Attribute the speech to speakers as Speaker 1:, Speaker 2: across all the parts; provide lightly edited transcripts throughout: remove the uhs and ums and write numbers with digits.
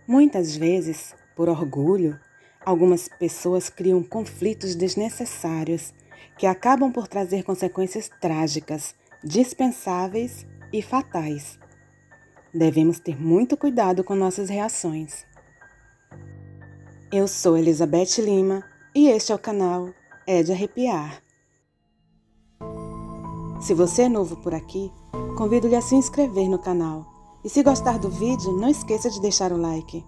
Speaker 1: Muitas vezes, por orgulho, algumas pessoas criam conflitos desnecessários que acabam por trazer consequências trágicas, dispensáveis e fatais. Devemos ter muito cuidado com nossas reações. Eu sou Elizabeth Lima e este é o canal É de Arrepiar. Se você é novo por aqui, convido-lhe a se inscrever no canal. E se gostar do vídeo, não esqueça de deixar o like.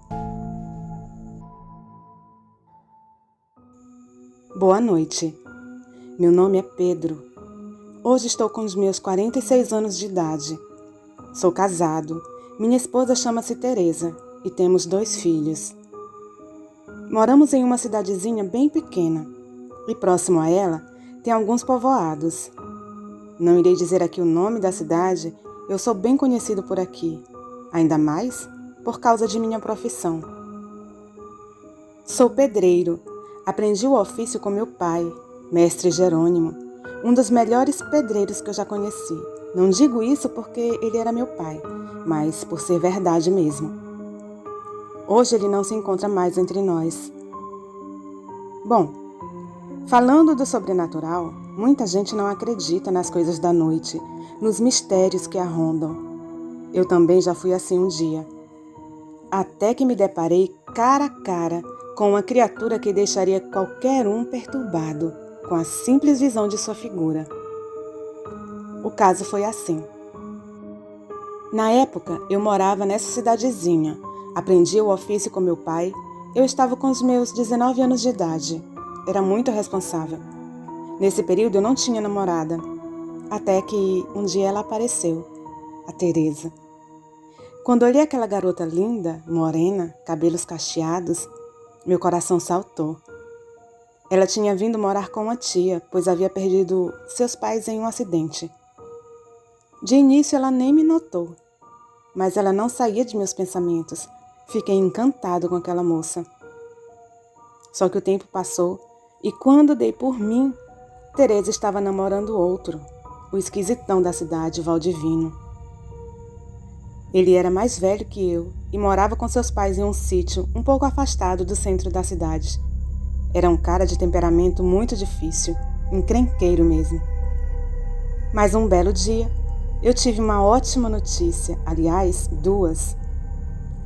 Speaker 1: Boa noite. Meu nome é Pedro. Hoje estou com os meus 46 anos de idade. Sou casado. Minha esposa chama-se Teresa e temos 2 filhos. Moramos em uma cidadezinha bem pequena e próximo a ela tem alguns povoados. Não irei dizer aqui o nome da cidade, eu sou bem conhecido por aqui, ainda mais por causa de minha profissão. Sou pedreiro, aprendi o ofício com meu pai, mestre Jerônimo, um dos melhores pedreiros que eu já conheci. Não digo isso porque ele era meu pai, mas por ser verdade mesmo. Hoje ele não se encontra mais entre nós. Bom, falando do sobrenatural, muita gente não acredita nas coisas da noite, nos mistérios que a rondam. Eu também já fui assim um dia. Até que me deparei cara a cara com uma criatura que deixaria qualquer um perturbado com a simples visão de sua figura. O caso foi assim. Na época, eu morava nessa cidadezinha, aprendi o ofício com meu pai. Eu estava com os meus 19 anos de idade. Era muito responsável. Nesse período eu não tinha namorada. Até que um dia ela apareceu, a Teresa. Quando olhei aquela garota linda, morena, cabelos cacheados, meu coração saltou. Ela tinha vindo morar com uma tia, pois havia perdido seus pais em um acidente. De início ela nem me notou, mas ela não saía de meus pensamentos. Fiquei encantado com aquela moça. Só que o tempo passou e quando dei por mim, Teresa estava namorando outro, o esquisitão da cidade, Valdivino. Ele era mais velho que eu e morava com seus pais em um sítio um pouco afastado do centro da cidade. Era um cara de temperamento muito difícil, encrenqueiro mesmo. Mas um belo dia, eu tive uma ótima notícia, aliás, 2.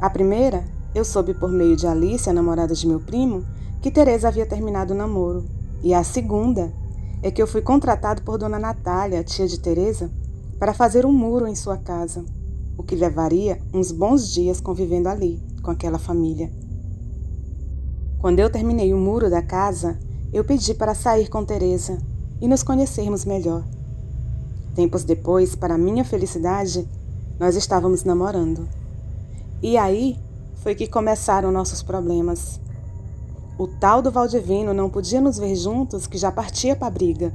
Speaker 1: A primeira, eu soube por meio de Alice, a namorada de meu primo, que Teresa havia terminado o namoro. E a segunda é que eu fui contratado por Dona Natália, a tia de Teresa, para fazer um muro em sua casa, o que levaria uns bons dias convivendo ali, com aquela família. Quando eu terminei o muro da casa, eu pedi para sair com Teresa e nos conhecermos melhor. Tempos depois, para minha felicidade, nós estávamos namorando. E aí foi que começaram nossos problemas. O tal do Valdivino não podia nos ver juntos, que já partia para a briga.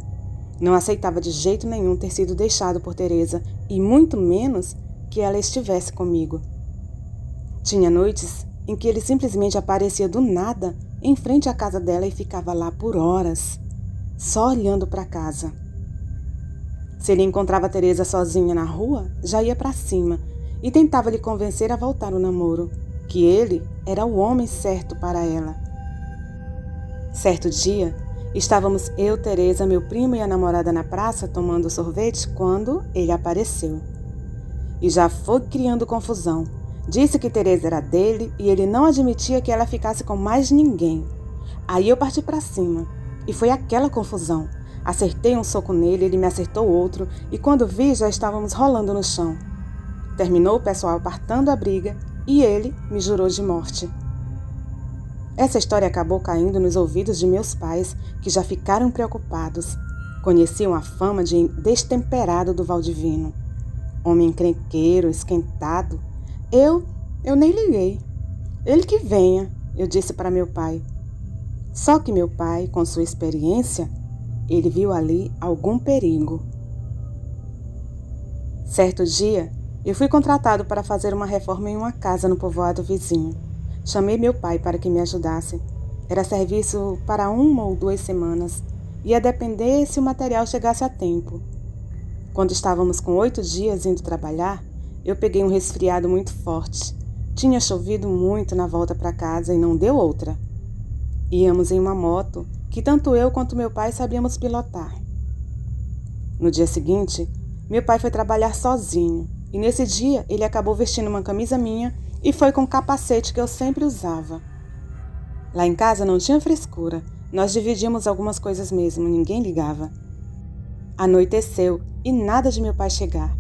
Speaker 1: Não aceitava de jeito nenhum ter sido deixado por Teresa e muito menos que ela estivesse comigo. Tinha noites em que ele simplesmente aparecia do nada em frente à casa dela e ficava lá por horas, só olhando para casa. Se ele encontrava a Teresa sozinha na rua, já ia para cima e tentava lhe convencer a voltar ao namoro, que ele era o homem certo para ela. Certo dia, estávamos eu, Teresa, meu primo e a namorada na praça tomando sorvete quando ele apareceu. E já foi criando confusão. Disse que Teresa era dele e ele não admitia que ela ficasse com mais ninguém. Aí eu parti para cima e foi aquela confusão. Acertei um soco nele, ele me acertou outro e quando vi já estávamos rolando no chão. Terminou o pessoal apartando a briga e ele me jurou de morte. Essa história acabou caindo nos ouvidos de meus pais, que já ficaram preocupados. Conheciam a fama de destemperado do Valdivino. Homem encrenqueiro, esquentado. Eu nem liguei. Ele que venha, eu disse para meu pai. Só que meu pai, com sua experiência, ele viu ali algum perigo. Certo dia, eu fui contratado para fazer uma reforma em uma casa no povoado vizinho. Chamei meu pai para que me ajudasse. Era serviço para 1 ou 2 semanas. Ia depender se o material chegasse a tempo. Quando estávamos com 8 dias indo trabalhar, eu peguei um resfriado muito forte. Tinha chovido muito na volta para casa e não deu outra. Íamos em uma moto que tanto eu quanto meu pai sabíamos pilotar. No dia seguinte, meu pai foi trabalhar sozinho e nesse dia ele acabou vestindo uma camisa minha e foi com o capacete que eu sempre usava. Lá em casa não tinha frescura, nós dividíamos algumas coisas mesmo, ninguém ligava. Anoiteceu e nada de meu pai chegar.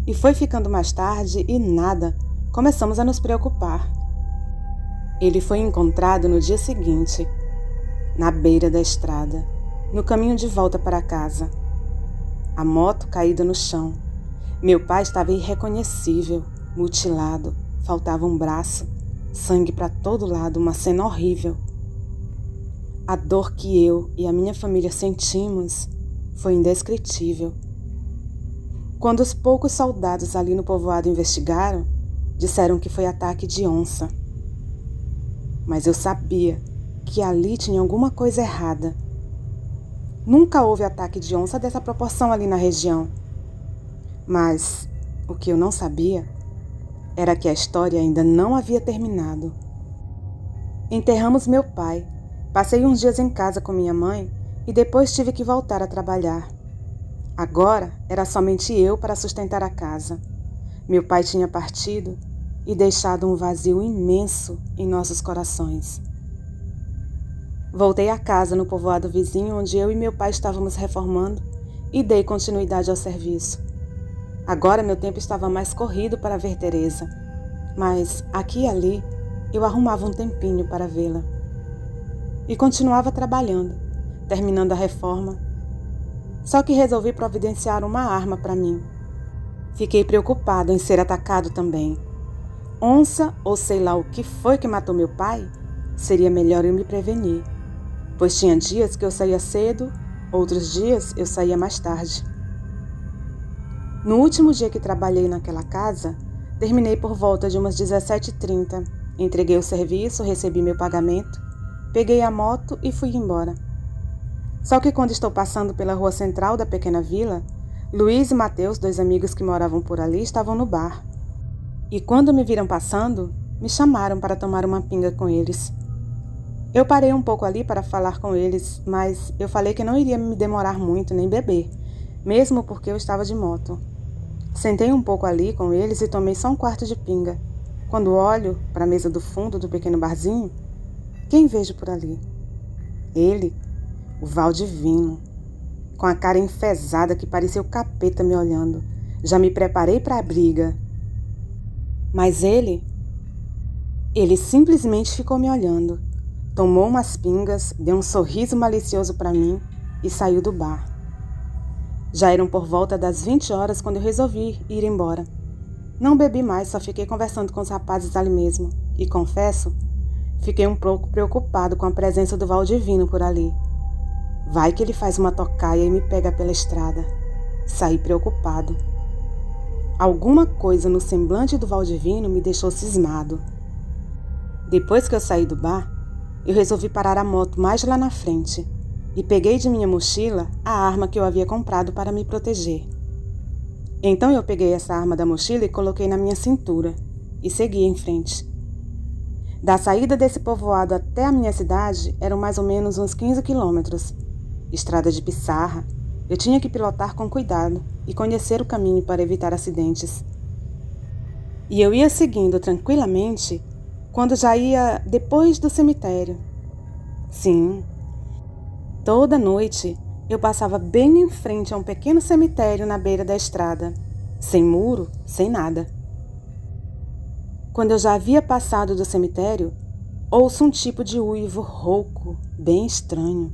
Speaker 1: E foi ficando mais tarde e nada, começamos a nos preocupar. Ele foi encontrado no dia seguinte, na beira da estrada, no caminho de volta para casa. A moto caída no chão. Meu pai estava irreconhecível, mutilado, faltava um braço, sangue para todo lado, uma cena horrível. A dor que eu e a minha família sentimos foi indescritível. Quando os poucos soldados ali no povoado investigaram, disseram que foi ataque de onça. Mas eu sabia que ali tinha alguma coisa errada. Nunca houve ataque de onça dessa proporção ali na região. Mas o que eu não sabia era que a história ainda não havia terminado. Enterramos meu pai, passei uns dias em casa com minha mãe e depois tive que voltar a trabalhar. Agora era somente eu para sustentar a casa. Meu pai tinha partido e deixado um vazio imenso em nossos corações. Voltei a casa no povoado vizinho onde eu e meu pai estávamos reformando e dei continuidade ao serviço. Agora meu tempo estava mais corrido para ver Teresa, mas aqui e ali eu arrumava um tempinho para vê-la. E continuava trabalhando, terminando a reforma. Só que resolvi providenciar uma arma para mim. Fiquei preocupado em ser atacado também. Onça ou sei lá o que foi que matou meu pai, seria melhor eu me prevenir, pois tinha dias que eu saía cedo, outros dias eu saía mais tarde. No último dia que trabalhei naquela casa, terminei por volta de umas 17h30. Entreguei o serviço, recebi meu pagamento, peguei a moto e fui embora. Só que quando estou passando pela rua central da pequena vila, Luiz e Mateus, 2 amigos que moravam por ali, estavam no bar. E quando me viram passando, me chamaram para tomar uma pinga com eles. Eu parei um pouco ali para falar com eles, mas eu falei que não iria me demorar muito nem beber, mesmo porque eu estava de moto. Sentei um pouco ali com eles e tomei só um quarto de pinga. Quando olho para a mesa do fundo do pequeno barzinho, quem vejo por ali? Ele, o Valdivino, com a cara enfesada que parecia o capeta me olhando. Já me preparei para a briga. Mas ele simplesmente ficou me olhando, tomou umas pingas, deu um sorriso malicioso para mim e saiu do bar. Já eram por volta das 20 horas quando eu resolvi ir embora. Não bebi mais, só fiquei conversando com os rapazes ali mesmo. E confesso, fiquei um pouco preocupado com a presença do Valdivino por ali. Vai que ele faz uma tocaia e me pega pela estrada. Saí preocupado. Alguma coisa no semblante do Valdivino me deixou cismado. Depois que eu saí do bar, eu resolvi parar a moto mais lá na frente e peguei de minha mochila a arma que eu havia comprado para me proteger. Então eu peguei essa arma da mochila e coloquei na minha cintura e segui em frente. Da saída desse povoado até a minha cidade eram mais ou menos uns 15 quilômetros. Estrada de pissarra, eu tinha que pilotar com cuidado e conhecer o caminho para evitar acidentes. E eu ia seguindo tranquilamente quando já ia depois do cemitério. Sim, toda noite eu passava bem em frente a um pequeno cemitério na beira da estrada, sem muro, sem nada. Quando eu já havia passado do cemitério, ouço um tipo de uivo rouco, bem estranho.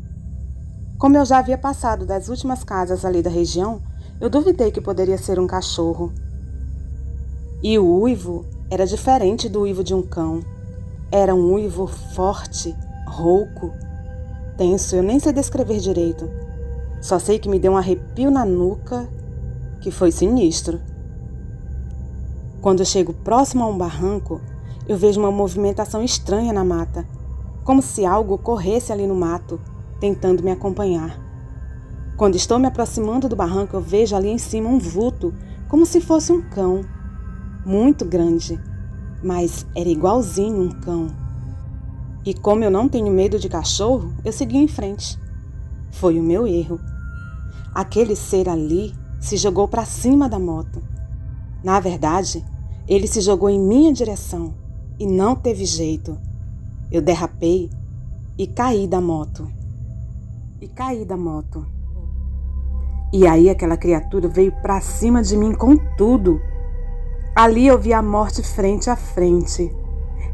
Speaker 1: Como eu já havia passado das últimas casas ali da região, eu duvidei que poderia ser um cachorro. E o uivo era diferente do uivo de um cão. Era um uivo forte, rouco, tenso, eu nem sei descrever direito. Só sei que me deu um arrepio na nuca, que foi sinistro. Quando eu chego próximo a um barranco, eu vejo uma movimentação estranha na mata, como se algo corresse ali no mato, tentando me acompanhar. Quando estou me aproximando do barranco, eu vejo ali em cima um vulto, como se fosse um cão, muito grande. mas era igualzinho um cão. E como eu não tenho medo de cachorro, eu segui em frente. Foi o meu erro. Aquele ser ali se jogou para cima da moto. Na verdade, ele se jogou em minha direção e não teve jeito. Eu derrapei e caí da moto. E aí aquela criatura veio para cima de mim com tudo. Ali eu vi a morte frente a frente.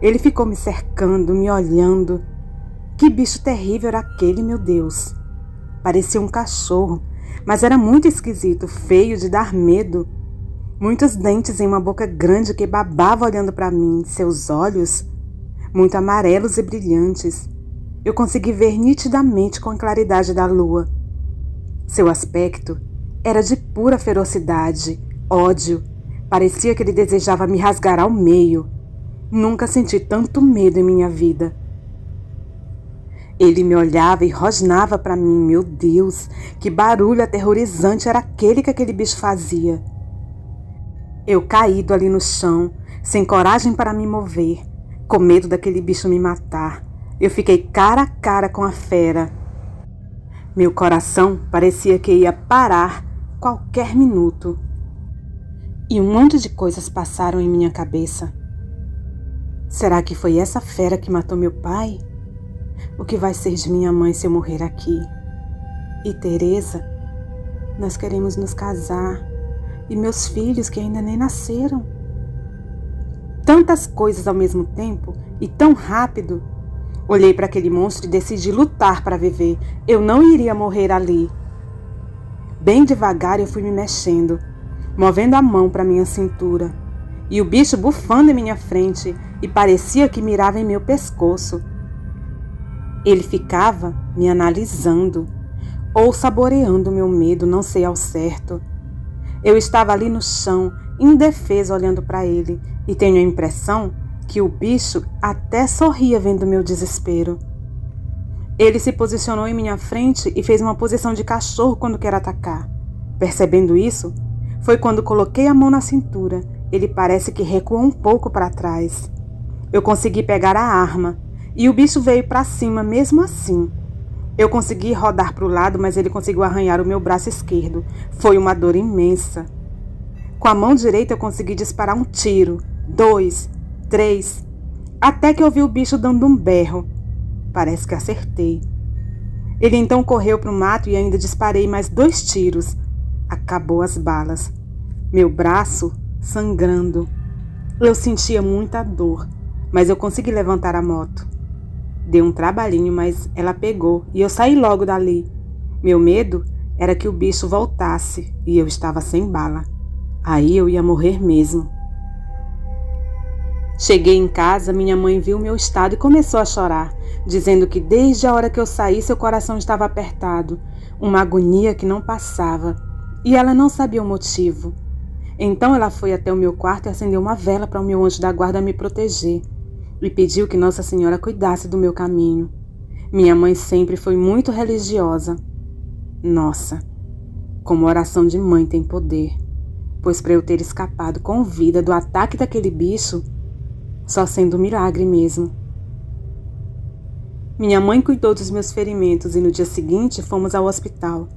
Speaker 1: Ele ficou me cercando, me olhando. Que bicho terrível era aquele, meu Deus. Parecia um cachorro, mas era muito esquisito, feio de dar medo. Muitos dentes em uma boca grande que babava olhando para mim, seus olhos muito amarelos e brilhantes. Eu consegui ver nitidamente com a claridade da lua. Seu aspecto era de pura ferocidade, ódio. Parecia que ele desejava me rasgar ao meio. Nunca senti tanto medo em minha vida. Ele me olhava e rosnava para mim. Meu Deus, que barulho aterrorizante era aquele que aquele bicho fazia. Eu caído ali no chão, sem coragem para me mover, com medo daquele bicho me matar. Eu fiquei cara a cara com a fera. Meu coração parecia que ia parar qualquer minuto. E um monte de coisas passaram em minha cabeça. Será que foi essa fera que matou meu pai? O que vai ser de minha mãe se eu morrer aqui? E Teresa? Nós queremos nos casar. E meus filhos que ainda nem nasceram. Tantas coisas ao mesmo tempo e tão rápido. Olhei para aquele monstro e decidi lutar para viver. Eu não iria morrer ali. Bem devagar eu fui me mexendo, movendo a mão para minha cintura. E o bicho bufando em minha frente e parecia que mirava em meu pescoço. Ele ficava me analisando ou saboreando meu medo, não sei ao certo. Eu estava ali no chão, indefesa, olhando para ele, e tenho a impressão que o bicho até sorria vendo meu desespero. Ele se posicionou em minha frente e fez uma posição de cachorro quando quer atacar. Percebendo isso, foi quando coloquei a mão na cintura. Ele parece que recuou um pouco para trás. Eu consegui pegar a arma e o bicho veio para cima mesmo assim. Eu consegui rodar para o lado, mas ele conseguiu arranhar o meu braço esquerdo. Foi uma dor imensa. Com a mão direita eu consegui disparar um tiro, 2, 3, até que eu vi o bicho dando um berro. Parece que acertei. Ele então correu para o mato e ainda disparei mais 2 tiros. Acabou as balas. Meu braço sangrando. Eu sentia muita dor, mas eu consegui levantar a moto. Deu um trabalhinho, mas ela pegou e eu saí logo dali. Meu medo era que o bicho voltasse e eu estava sem bala. Aí eu ia morrer mesmo. Cheguei em casa, minha mãe viu meu estado e começou a chorar, dizendo que desde a hora que eu saí seu coração estava apertado, uma agonia que não passava, e ela não sabia o motivo. Então ela foi até o meu quarto e acendeu uma vela para o meu anjo da guarda me proteger. E pediu que Nossa Senhora cuidasse do meu caminho. Minha mãe sempre foi muito religiosa. Nossa, como oração de mãe tem poder, pois para eu ter escapado com vida do ataque daquele bicho, só sendo um milagre mesmo. Minha mãe cuidou dos meus ferimentos e no dia seguinte fomos ao hospital.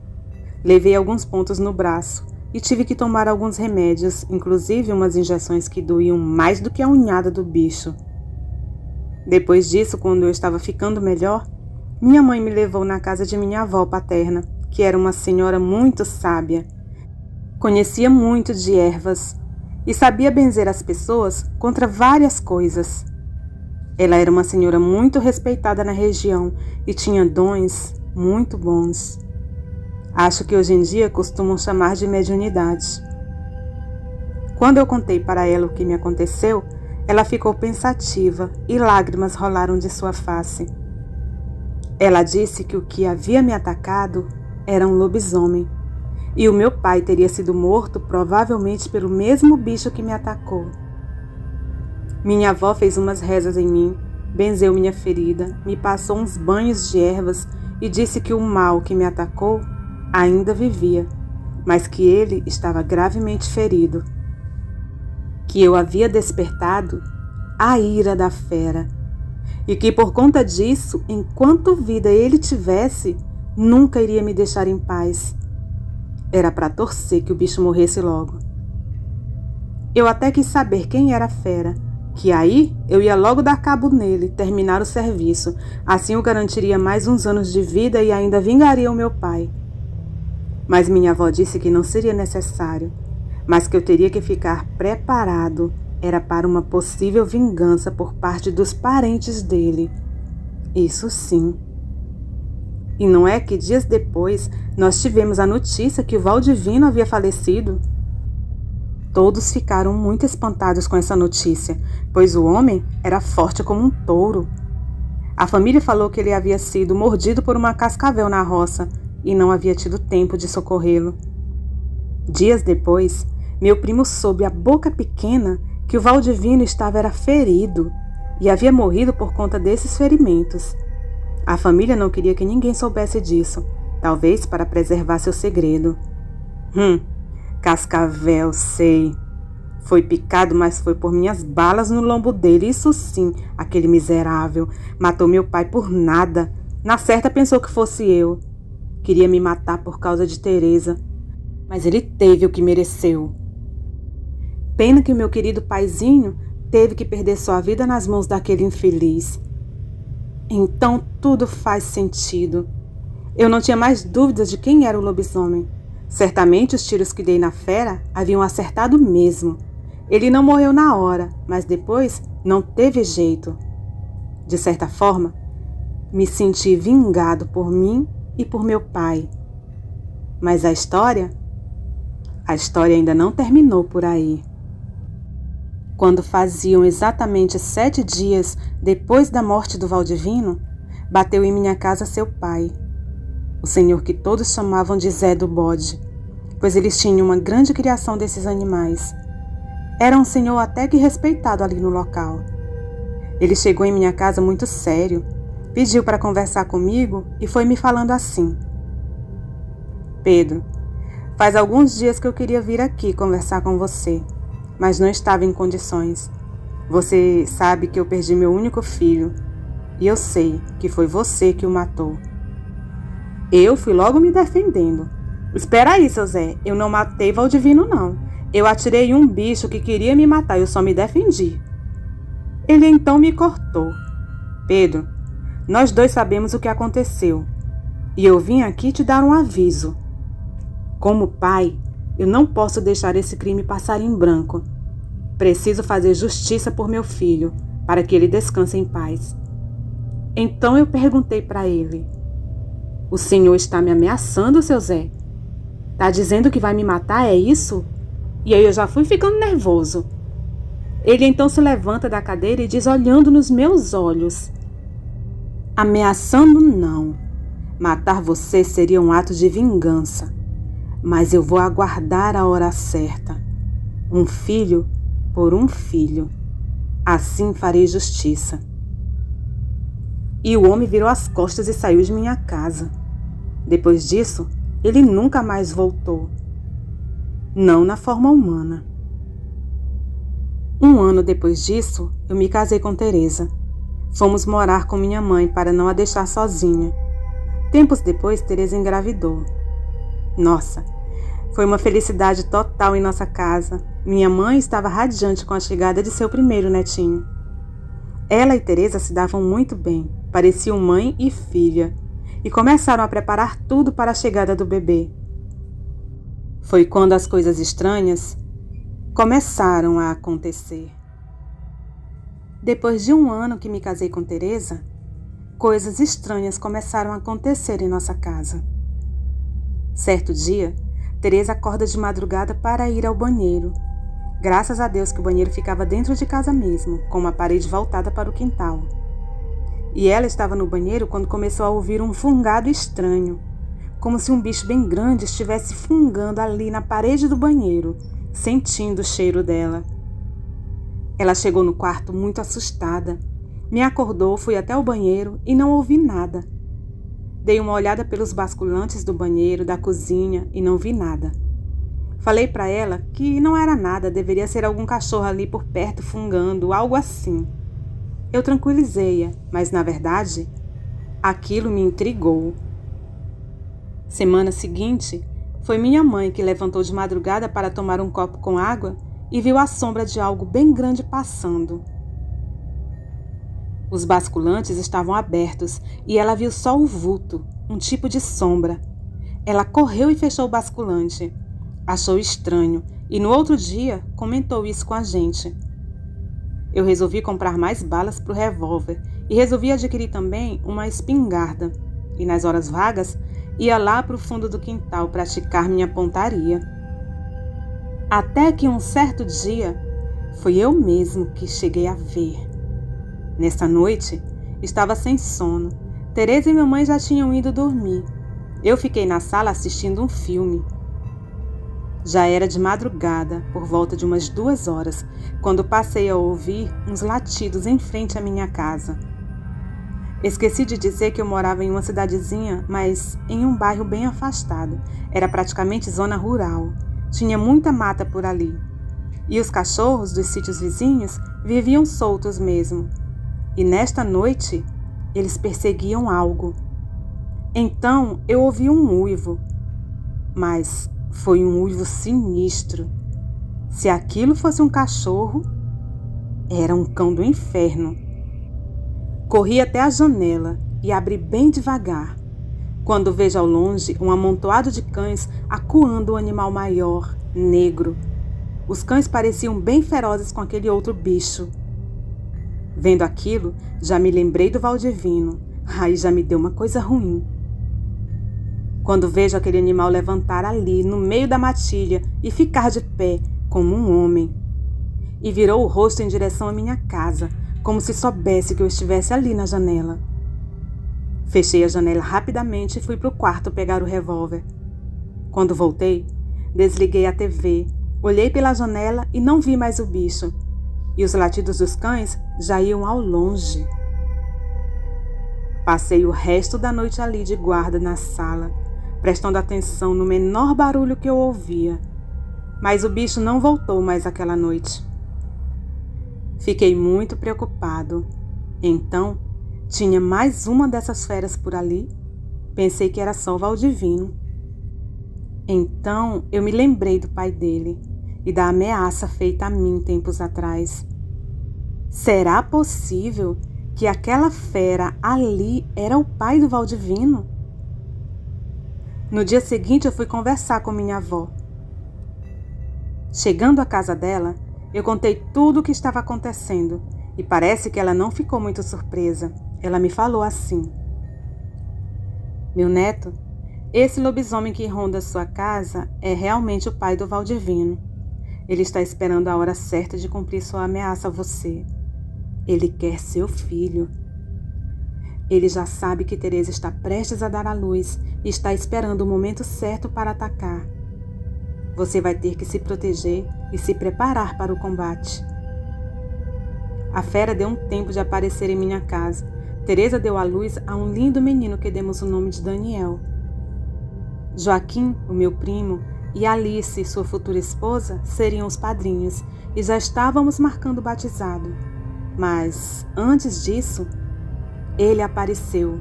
Speaker 1: Levei alguns pontos no braço e tive que tomar alguns remédios, inclusive umas injeções que doíam mais do que a unhada do bicho. Depois disso, quando eu estava ficando melhor, minha mãe me levou na casa de minha avó paterna, que era uma senhora muito sábia. Conhecia muito de ervas e sabia benzer as pessoas contra várias coisas. Ela era uma senhora muito respeitada na região e tinha dons muito bons. Acho que hoje em dia costumam chamar de mediunidade. Quando eu contei para ela o que me aconteceu, ela ficou pensativa e lágrimas rolaram de sua face. Ela disse que o que havia me atacado era um lobisomem e o meu pai teria sido morto provavelmente pelo mesmo bicho que me atacou. Minha avó fez umas rezas em mim, benzeu minha ferida, me passou uns banhos de ervas e disse que o mal que me atacou ainda vivia, mas que ele estava gravemente ferido. Que eu havia despertado a ira da fera, e que por conta disso, enquanto vida ele tivesse, nunca iria me deixar em paz. Era para torcer que o bicho morresse logo. Eu até quis saber quem era a fera, que aí eu ia logo dar cabo nele, terminar o serviço, assim eu garantiria mais uns anos de vida e ainda vingaria o meu pai. Mas minha avó disse que não seria necessário, mas que eu teria que ficar preparado, era para uma possível vingança por parte dos parentes dele. Isso sim. E não é que dias depois nós tivemos a notícia que o Valdivino havia falecido? Todos ficaram muito espantados com essa notícia, pois o homem era forte como um touro. A família falou que ele havia sido mordido por uma cascavel na roça e não havia tido tempo de socorrê-lo. Dias depois, meu primo soube a boca pequena que o Valdivino estava ferido e havia morrido por conta desses ferimentos. A família não queria que ninguém soubesse disso, talvez para preservar seu segredo. Cascavel, sei. Foi picado, mas foi por minhas balas no lombo dele, isso sim, aquele miserável. Matou meu pai por nada. Na certa pensou que fosse eu. Queria me matar por causa de Teresa, mas ele teve o que mereceu. Pena que o meu querido paizinho teve que perder sua vida nas mãos daquele infeliz. Então tudo faz sentido. Eu não tinha mais dúvidas de quem era o lobisomem. Certamente os tiros que dei na fera haviam acertado mesmo. Ele não morreu na hora, mas depois não teve jeito. De certa forma, me senti vingado por mim e por meu pai. Mas a história ainda não terminou por aí. Quando faziam exatamente 7 dias depois da morte do Valdivino, bateu em minha casa seu pai, o senhor que todos chamavam de Zé do Bode, pois eles tinham uma grande criação desses animais. Era um senhor até que respeitado ali no local. Ele chegou em minha casa muito sério, pediu para conversar comigo e foi me falando assim: Pedro, faz alguns dias que eu queria vir aqui conversar com você, mas não estava em condições. Você sabe que eu perdi meu único filho e eu sei que foi você que o matou. Eu fui logo me defendendo. Espera aí, seu Zé, eu não matei Valdivino não. Eu atirei um bicho que queria me matar, eu só me defendi. Ele então me cortou. Pedro, nós dois sabemos o que aconteceu e eu vim aqui te dar um aviso. Como pai, eu não posso deixar esse crime passar em branco. Preciso fazer justiça por meu filho, para que ele descanse em paz. Então eu perguntei para ele: o senhor está me ameaçando, seu Zé? Tá dizendo que vai me matar, é isso? E aí eu já fui ficando nervoso. Ele então se levanta da cadeira e diz, olhando nos meus olhos: ameaçando não. Matar você seria um ato de vingança. Mas eu vou aguardar a hora certa. Um filho por um filho. Assim farei justiça. E o homem virou as costas e saiu de minha casa. Depois disso, ele nunca mais voltou. Não na forma humana. 1 ano depois disso, eu me casei com Teresa. Fomos morar com minha mãe para não a deixar sozinha. Tempos depois, Teresa engravidou. Nossa, foi uma felicidade total em nossa casa. Minha mãe estava radiante com a chegada de seu primeiro netinho. Ela e Teresa se davam muito bem, pareciam mãe e filha, e começaram a preparar tudo para a chegada do bebê. Foi quando as coisas estranhas começaram a acontecer. Depois de 1 ano que me casei com Teresa, coisas estranhas começaram a acontecer em nossa casa. Certo dia, Teresa acorda de madrugada para ir ao banheiro. Graças a Deus que o banheiro ficava dentro de casa mesmo, com uma parede voltada para o quintal. E ela estava no banheiro quando começou a ouvir um fungado estranho, como se um bicho bem grande estivesse fungando ali na parede do banheiro, sentindo o cheiro dela. Ela chegou no quarto muito assustada. Me acordou, fui até o banheiro e não ouvi nada. Dei uma olhada pelos basculantes do banheiro, da cozinha e não vi nada. Falei para ela que não era nada, deveria ser algum cachorro ali por perto fungando, algo assim. Eu tranquilizei-a, mas na verdade, aquilo me intrigou. Semana seguinte, foi minha mãe que levantou de madrugada para tomar um copo com água e viu a sombra de algo bem grande passando. Os basculantes estavam abertos e ela viu só o vulto, um tipo de sombra. Ela correu e fechou o basculante. Achou estranho e no outro dia comentou isso com a gente. Eu resolvi comprar mais balas para o revólver e resolvi adquirir também uma espingarda. E nas horas vagas, ia lá para o fundo do quintal praticar minha pontaria. Até que um certo dia, fui eu mesmo que cheguei a ver. Nessa noite, estava sem sono. Teresa e minha mãe já tinham ido dormir. Eu fiquei na sala assistindo um filme. Já era de madrugada, por volta de umas 2 horas, quando passei a ouvir uns latidos em frente à minha casa. Esqueci de dizer que eu morava em uma cidadezinha, mas em um bairro bem afastado. Era praticamente zona rural. Tinha muita mata por ali. E os cachorros dos sítios vizinhos viviam soltos mesmo. E nesta noite, eles perseguiam algo. Então eu ouvi um uivo. Mas foi um uivo sinistro. Se aquilo fosse um cachorro, era um cão do inferno. Corri até a janela e abri bem devagar, quando vejo ao longe um amontoado de cães acuando um animal maior, negro. Os cães pareciam bem ferozes com aquele outro bicho. Vendo aquilo, já me lembrei do Valdivino. Aí já me deu uma coisa ruim. Quando vejo aquele animal levantar ali, no meio da matilha, e ficar de pé, como um homem. E virou o rosto em direção à minha casa, como se soubesse que eu estivesse ali na janela. Fechei a janela rapidamente e fui para o quarto pegar o revólver. Quando voltei, desliguei a TV, olhei pela janela e não vi mais o bicho. E os latidos dos cães já iam ao longe. Passei o resto da noite ali de guarda na sala, prestando atenção no menor barulho que eu ouvia. Mas o bicho não voltou mais aquela noite. Fiquei muito preocupado. Então, tinha mais uma dessas feras por ali? Pensei que era só o Valdivino. Então, eu me lembrei do pai dele e da ameaça feita a mim tempos atrás. Será possível que aquela fera ali era o pai do Valdivino? No dia seguinte, eu fui conversar com minha avó. Chegando à casa dela, eu contei tudo o que estava acontecendo e parece que ela não ficou muito surpresa. Ela me falou assim: meu neto, esse lobisomem que ronda sua casa é realmente o pai do Valdivino. Ele está esperando a hora certa de cumprir sua ameaça a você. Ele quer seu filho. Ele já sabe que Teresa está prestes a dar à luz e está esperando o momento certo para atacar. Você vai ter que se proteger e se preparar para o combate. A fera deu um tempo de aparecer em minha casa. Teresa deu à luz a um lindo menino que demos o nome de Daniel. Joaquim, o meu primo, e Alice, sua futura esposa, seriam os padrinhos e já estávamos marcando o batizado. Mas, antes disso, ele apareceu.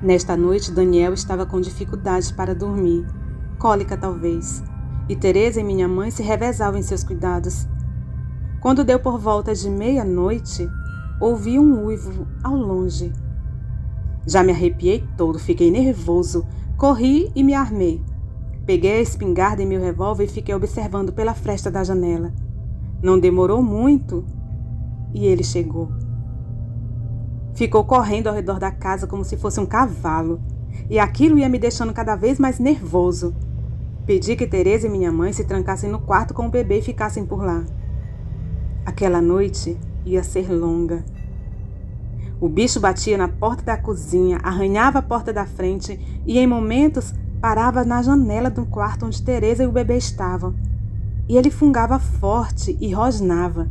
Speaker 1: Nesta noite, Daniel estava com dificuldade para dormir. Cólica talvez, e Teresa e minha mãe se revezavam em seus cuidados. Quando deu por volta de 00:30, ouvi um uivo ao longe. Já me arrepiei todo, fiquei nervoso, corri e me armei. Peguei a espingarda e meu revólver e fiquei observando pela fresta da janela. Não demorou muito e ele chegou. Ficou correndo ao redor da casa como se fosse um cavalo, e aquilo ia me deixando cada vez mais nervoso. Pedi que Teresa e minha mãe se trancassem no quarto com o bebê e ficassem por lá. Aquela noite ia ser longa. O bicho batia na porta da cozinha, arranhava a porta da frente e, em momentos, parava na janela do quarto onde Teresa e o bebê estavam. E ele fungava forte e rosnava.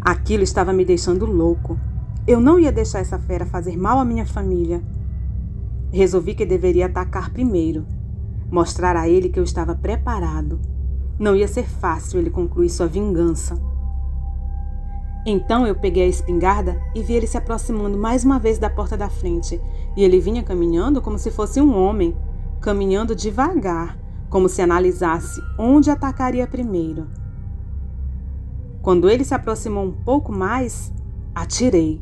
Speaker 1: Aquilo estava me deixando louco. Eu não ia deixar essa fera fazer mal à minha família. Resolvi que deveria atacar primeiro. mostrar a ele que eu estava preparado. Não ia ser fácil ele concluir sua vingança. Então eu peguei a espingarda e vi ele se aproximando mais uma vez da porta da frente, e ele vinha caminhando como se fosse um homem, caminhando devagar, como se analisasse onde atacaria primeiro. Quando ele se aproximou um pouco mais, atirei.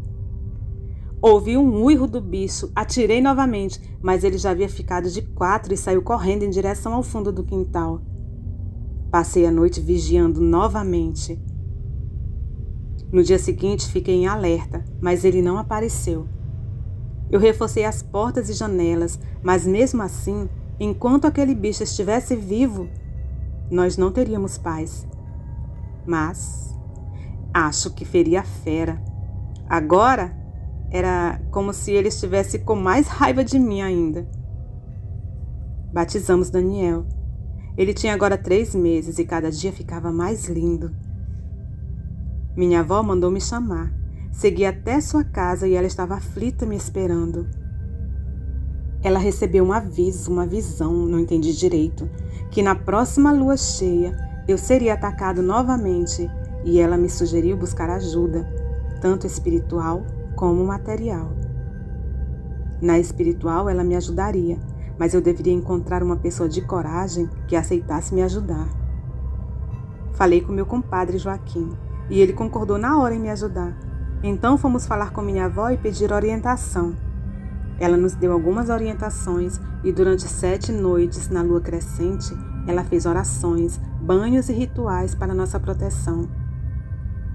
Speaker 1: Ouvi um uivo do bicho, atirei novamente, mas ele já havia ficado de 4 e saiu correndo em direção ao fundo do quintal. Passei a noite vigiando novamente. No dia seguinte, fiquei em alerta, mas ele não apareceu. Eu reforcei as portas e janelas, mas mesmo assim, enquanto aquele bicho estivesse vivo, nós não teríamos paz. Mas acho que feria a fera. Agora era como se ele estivesse com mais raiva de mim ainda. Batizamos Daniel. Ele tinha agora 3 meses e cada dia ficava mais lindo. Minha avó mandou me chamar. Segui até sua casa e ela estava aflita me esperando. Ela recebeu um aviso, uma visão, não entendi direito, que na próxima lua cheia eu seria atacado novamente e ela me sugeriu buscar ajuda, tanto espiritual como material. Na espiritual ela me ajudaria, mas eu deveria encontrar uma pessoa de coragem que aceitasse me ajudar. Falei com meu compadre Joaquim e ele concordou na hora em me ajudar. Então fomos falar com minha avó e pedir orientação. Ela nos deu algumas orientações e durante 7 noites na lua crescente, ela fez orações, banhos e rituais para nossa proteção.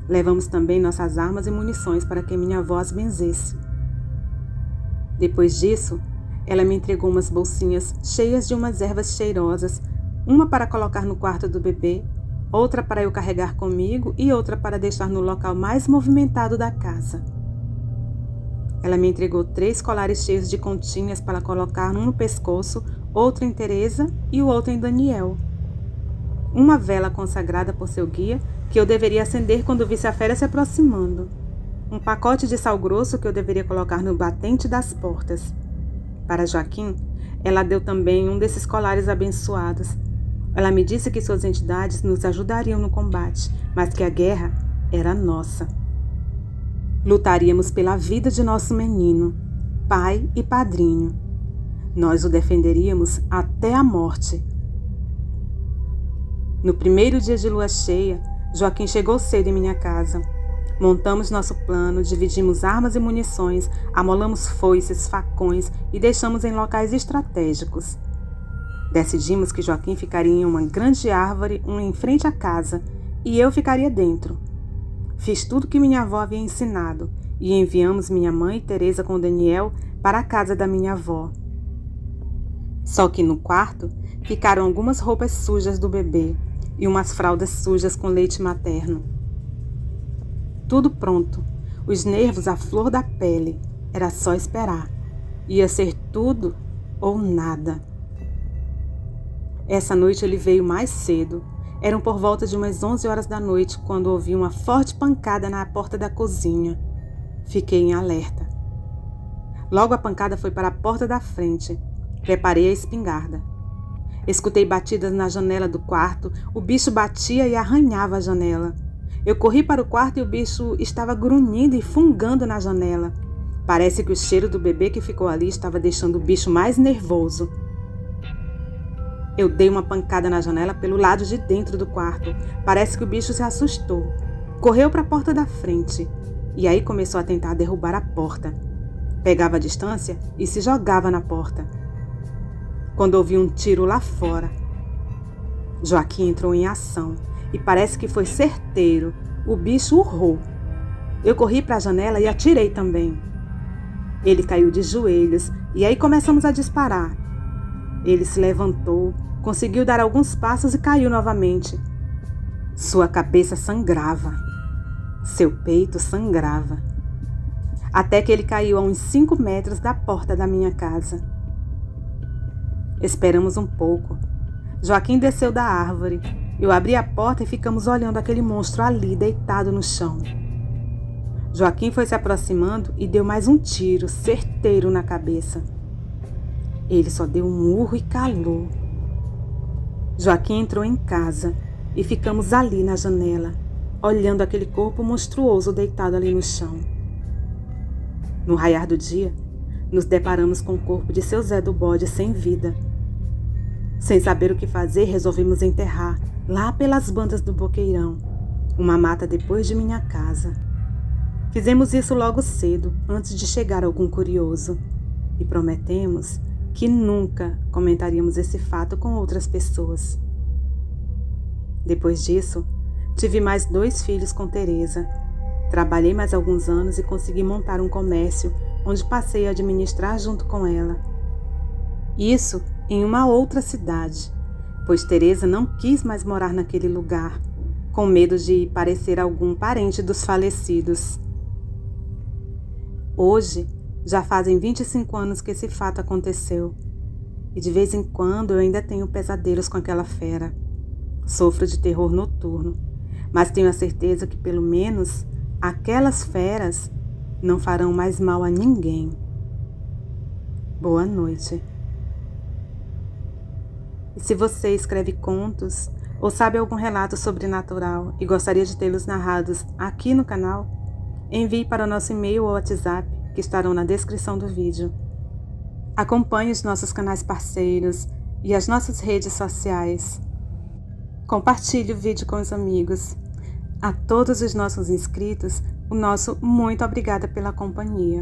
Speaker 1: Levamos também nossas armas e munições para que minha avó as benzesse. Depois disso, ela me entregou umas bolsinhas cheias de umas ervas cheirosas, uma para colocar no quarto do bebê, outra para eu carregar comigo e outra para deixar no local mais movimentado da casa. Ela me entregou 3 colares cheios de continhas para colocar um no pescoço, outro em Teresa e o outro em Daniel. Uma vela consagrada por seu guia que eu deveria acender quando visse a fera se aproximando. Um pacote de sal grosso que eu deveria colocar no batente das portas. Para Joaquim, ela deu também um desses colares abençoados. Ela me disse que suas entidades nos ajudariam no combate, mas que a guerra era nossa. Lutaríamos pela vida de nosso menino, pai e padrinho. Nós o defenderíamos até a morte. No primeiro dia de lua cheia, Joaquim chegou cedo em minha casa. Montamos nosso plano, dividimos armas e munições, amolamos foices, facões e deixamos em locais estratégicos. Decidimos que Joaquim ficaria em uma grande árvore, em frente à casa, e eu ficaria dentro. Fiz tudo que minha avó havia ensinado e enviamos minha mãe e Teresa com Daniel para a casa da minha avó. Só que no quarto ficaram algumas roupas sujas do bebê e umas fraldas sujas com leite materno. Tudo pronto, os nervos à flor da pele, era só esperar. Ia ser tudo ou nada. Essa noite ele veio mais cedo. Eram por volta de umas 11 horas da noite quando ouvi uma forte pancada na porta da cozinha. Fiquei em alerta. Logo a pancada foi para a porta da frente. Preparei a espingarda. Escutei batidas na janela do quarto. O bicho batia e arranhava a janela. Eu corri para o quarto e o bicho estava grunhindo e fungando na janela. Parece que o cheiro do bebê que ficou ali estava deixando o bicho mais nervoso. Eu dei uma pancada na janela pelo lado de dentro do quarto. Parece que o bicho se assustou. Correu para a porta da frente. E aí começou a tentar derrubar a porta. Pegava a distância e se jogava na porta. Quando ouvi um tiro lá fora, Joaquim entrou em ação. E parece que foi certeiro. O bicho urrou. Eu corri para a janela e atirei também. Ele caiu de joelhos e aí começamos a disparar. Ele se levantou, conseguiu dar alguns passos e caiu novamente. Sua cabeça sangrava. Seu peito sangrava. Até que ele caiu a uns 5 metros da porta da minha casa. Esperamos um pouco. Joaquim desceu da árvore. Eu abri a porta e ficamos olhando aquele monstro ali, deitado no chão. Joaquim foi se aproximando e deu mais um tiro, certeiro na cabeça. Ele só deu um urro e calou. Joaquim entrou em casa e ficamos ali na janela, olhando aquele corpo monstruoso deitado ali no chão. No raiar do dia, nos deparamos com o corpo de seu Zé do Bode sem vida. Sem saber o que fazer, resolvemos enterrar, lá pelas bandas do Boqueirão, uma mata depois de minha casa. Fizemos isso logo cedo, antes de chegar algum curioso, e prometemos que nunca comentaríamos esse fato com outras pessoas. Depois disso, tive mais 2 filhos com Teresa. Trabalhei mais alguns anos e consegui montar um comércio onde passei a administrar junto com ela. Isso em uma outra cidade, pois Teresa não quis mais morar naquele lugar, com medo de parecer algum parente dos falecidos. Hoje, já fazem 25 anos que esse fato aconteceu, e de vez em quando eu ainda tenho pesadelos com aquela fera. Sofro de terror noturno, mas tenho a certeza que pelo menos aquelas feras não farão mais mal a ninguém. Boa noite. E se você escreve contos ou sabe algum relato sobrenatural e gostaria de tê-los narrados aqui no canal, envie para o nosso e-mail ou WhatsApp que estarão na descrição do vídeo. Acompanhe os nossos canais parceiros e as nossas redes sociais. Compartilhe o vídeo com os amigos. A todos os nossos inscritos, o nosso muito obrigada pela companhia.